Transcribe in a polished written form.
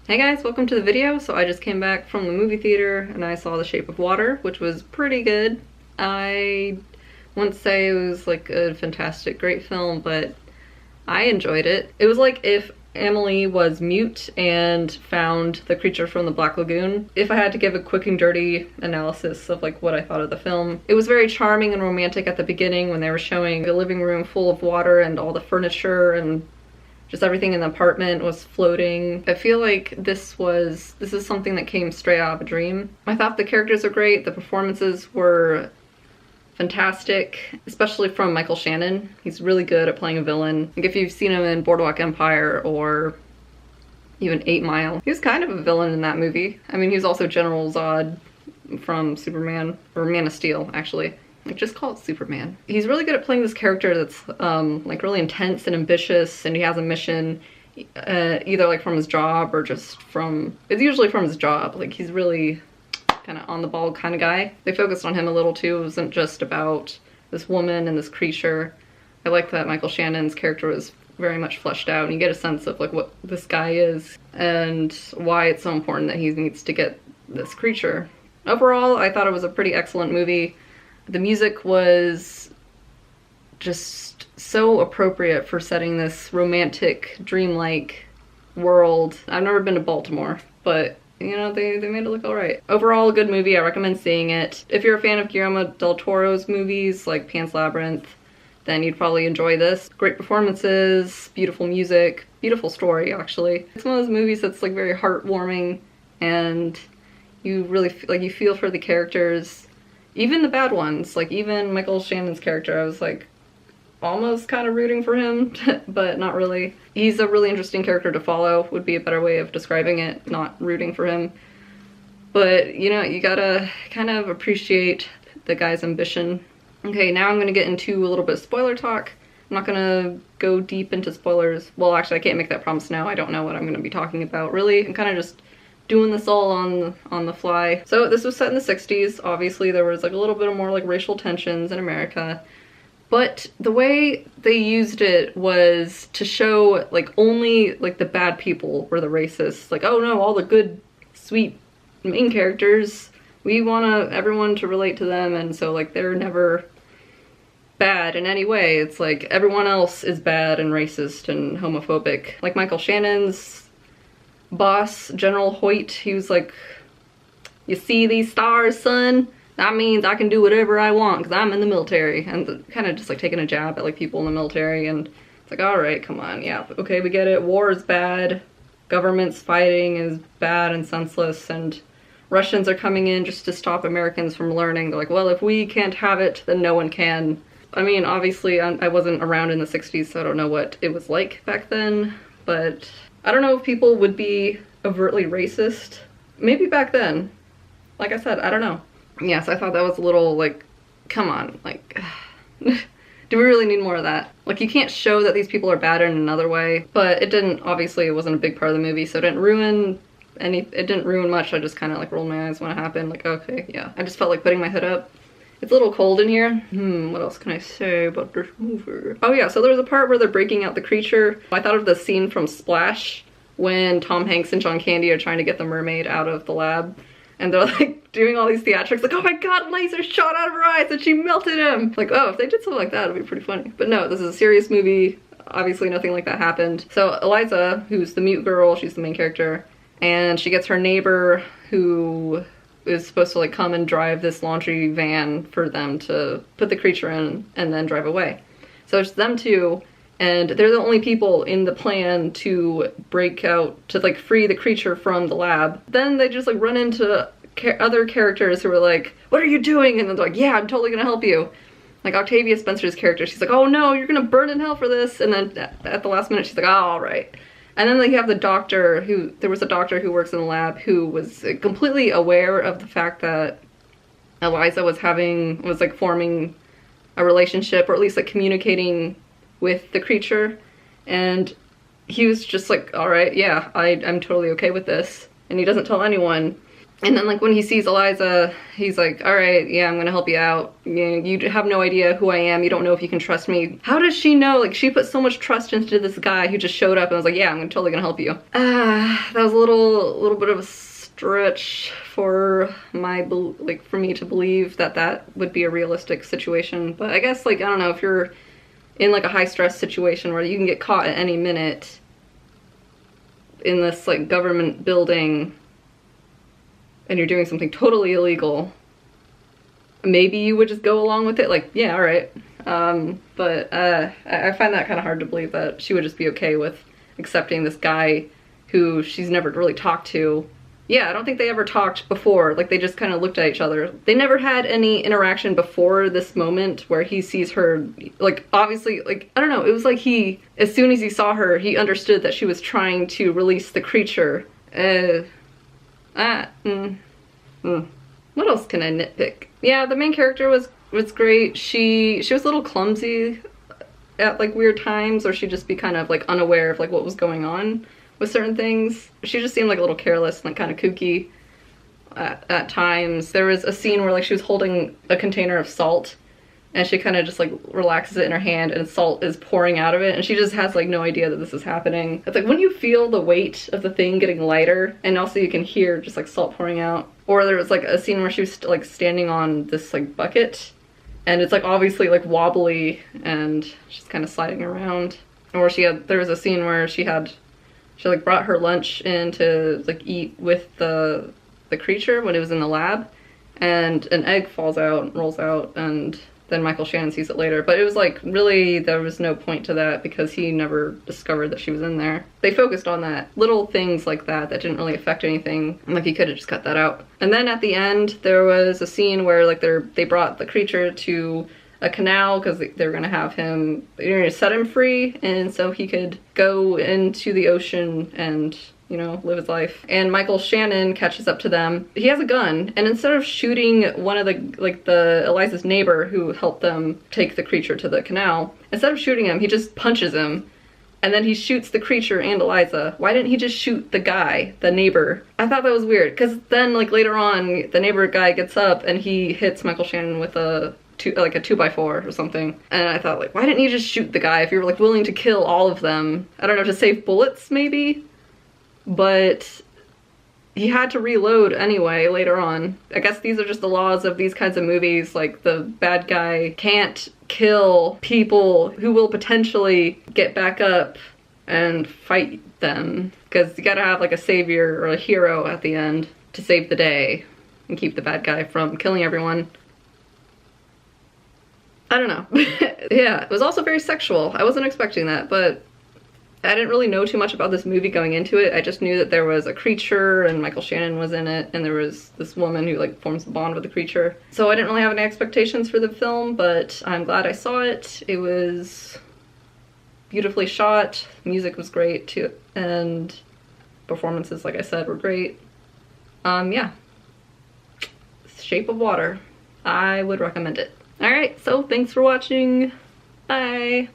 Hey guys, welcome to the video. So I just came back from the movie theater and I saw The Shape of Water, which was pretty good. I wouldn't say it was like a fantastic, great film, but I enjoyed it. It was like if Emily was mute and found the creature from the Black Lagoon. If I had to give a quick and dirty analysis of like what I thought of the film, it was very charming and romantic at the beginning when they were showing the living room full of water and all the furniture and just everything in the apartment was floating. I feel like this is something that came straight out of a dream. I thought the characters are great, the performances were fantastic, especially from Michael Shannon. He's really good at playing a villain. Like if you've seen him in Boardwalk Empire or even 8 Mile, he was kind of a villain in that movie. I mean, he was also General Zod from Superman, or Man of Steel, actually. Like, just call it Superman. He's really good at playing this character that's like really intense and ambitious, and he has a mission either like from his job or just from, it's usually from his job. Like he's really kind of on the ball kind of guy. They focused on him a little too. It wasn't just about this woman and this creature. I like that Michael Shannon's character was very much fleshed out and you get a sense of like what this guy is and why it's so important that he needs to get this creature. Overall, I thought it was a pretty excellent movie. The music was just so appropriate for setting this romantic, dreamlike world. I've never been to Baltimore, but you know, they made it look alright. Overall, a good movie. I recommend seeing it. If you're a fan of Guillermo del Toro's movies like Pan's Labyrinth, then you'd probably enjoy this. Great performances, beautiful music, beautiful story actually. It's one of those movies that's like very heartwarming and you really you feel for the characters. Even the bad ones, like even Michael Shannon's character, I was like almost kind of rooting for him, but not really. He's a really interesting character to follow, would be a better way of describing it, not rooting for him. But, you know, you gotta kind of appreciate the guy's ambition. Okay, now I'm gonna get into a little bit of spoiler talk. I'm not gonna go deep into spoilers. Well, actually, I can't make that promise now. I don't know what I'm gonna be talking about, really. I'm kind of just doing this all on the fly. So this was set in the 60s. Obviously there was like a little bit more like racial tensions in America, but the way they used it was to show like only like the bad people were the racists. Like, oh no, all the good sweet main characters, we want everyone to relate to them, and so like they're never bad in any way. It's like everyone else is bad and racist and homophobic. Like Michael Shannon's boss, General Hoyt, he was like, you see these stars, son? That means I can do whatever I want because I'm in the military. And kind of just like taking a jab at like people in the military, and it's like, all right, come on, yeah, okay, we get it. War is bad, government's fighting is bad and senseless, and Russians are coming in just to stop Americans from learning. They're like, well, if we can't have it, then no one can. I mean, obviously I wasn't around in the 60s, so I don't know what it was like back then, but I don't know if people would be overtly racist. Maybe back then. Like I said, I don't know. Yes, I thought that was a little like, come on, like, do we really need more of that? Like, you can't show that these people are bad in another way, but it didn't, obviously it wasn't a big part of the movie, so it didn't ruin much. I just kind of like rolled my eyes when it happened, like, okay, yeah. I just felt like putting my hood up. It's a little cold in here. What else can I say about this movie? Oh yeah, so there's a part where they're breaking out the creature. I thought of the scene from Splash when Tom Hanks and John Candy are trying to get the mermaid out of the lab. And they're like doing all these theatrics, like, oh my god, laser shot out of her eyes and she melted him. Like, oh, if they did something like that, it'd be pretty funny. But no, this is a serious movie. Obviously nothing like that happened. So Eliza, who's the mute girl, she's the main character, and she gets her neighbor who is supposed to like come and drive this laundry van for them to put the creature in and then drive away. So it's them two, and they're the only people in the plan to break out, to like free the creature from the lab. Then they just like run into other characters who are like, what are you doing? And then they're like, yeah, I'm totally gonna help you. Like Octavia Spencer's character, she's like, oh no, you're gonna burn in hell for this. And then at the last minute, she's like, oh, all right. And then they have the doctor there was a doctor who works in the lab who was completely aware of the fact that Eliza was like forming a relationship, or at least like communicating with the creature. And he was just like, all right, yeah, I'm totally okay with this. And he doesn't tell anyone. And then like when he sees Eliza, he's like, all right, yeah, I'm gonna help you out. You have no idea who I am. You don't know if you can trust me. How does she know? Like she put so much trust into this guy who just showed up and was like, yeah, I'm totally gonna help you. That was a little bit of a stretch for for me to believe that that would be a realistic situation. But I guess like, I don't know, if you're in like a high stress situation where you can get caught at any minute in this like government building and you're doing something totally illegal, maybe you would just go along with it, like, yeah, all right. But I find that kind of hard to believe that she would just be okay with accepting this guy who she's never really talked to. Yeah, I don't think they ever talked before. Like, they just kind of looked at each other. They never had any interaction before this moment where he sees her, like, obviously, like, I don't know, it was like as soon as he saw her, he understood that she was trying to release the creature. What else can I nitpick? Yeah, the main character was great. She was a little clumsy at like weird times, or she'd just be kind of like unaware of like what was going on with certain things. She just seemed like a little careless and like kind of kooky at times. There was a scene where like she was holding a container of salt and she kind of just like relaxes it in her hand and salt is pouring out of it and she just has like no idea that this is happening. It's like when you feel the weight of the thing getting lighter and also you can hear just like salt pouring out. Or there was like a scene where she was like standing on this like bucket and it's like obviously like wobbly and she's kind of sliding around. Or there was a scene where she like brought her lunch in to like eat with the creature when it was in the lab and an egg falls out, rolls out, and then Michael Shannon sees it later. But it was like, really, there was no point to that because he never discovered that she was in there. They focused on that. Little things like that didn't really affect anything. Like, he could have just cut that out. And then at the end, there was a scene where like they brought the creature to a canal because they were gonna have him, they're gonna set him free, and so he could go into the ocean and, you know, live his life. And Michael Shannon catches up to them. He has a gun, and instead of shooting one of the Eliza's neighbor who helped them take the creature to the canal, instead of shooting him, he just punches him. And then he shoots the creature and Eliza. Why didn't he just shoot the guy, the neighbor? I thought that was weird, because then like later on, the neighbor guy gets up and he hits Michael Shannon with a 2x4 or something. And I thought, like, why didn't you just shoot the guy if you were like willing to kill all of them? I don't know, to save bullets maybe? But he had to reload anyway later on. I guess these are just the laws of these kinds of movies. Like, the bad guy can't kill people who will potentially get back up and fight them, because you gotta have like a savior or a hero at the end to save the day and keep the bad guy from killing everyone. I don't know. Yeah, it was also very sexual. I wasn't expecting that, but I didn't really know too much about this movie going into it. I just knew that there was a creature and Michael Shannon was in it, and there was this woman who like forms a bond with the creature. So I didn't really have any expectations for the film, but I'm glad I saw it. It was beautifully shot, music was great too, and performances, like I said, were great. Yeah. Shape of Water. I would recommend it. Alright, so thanks for watching. Bye!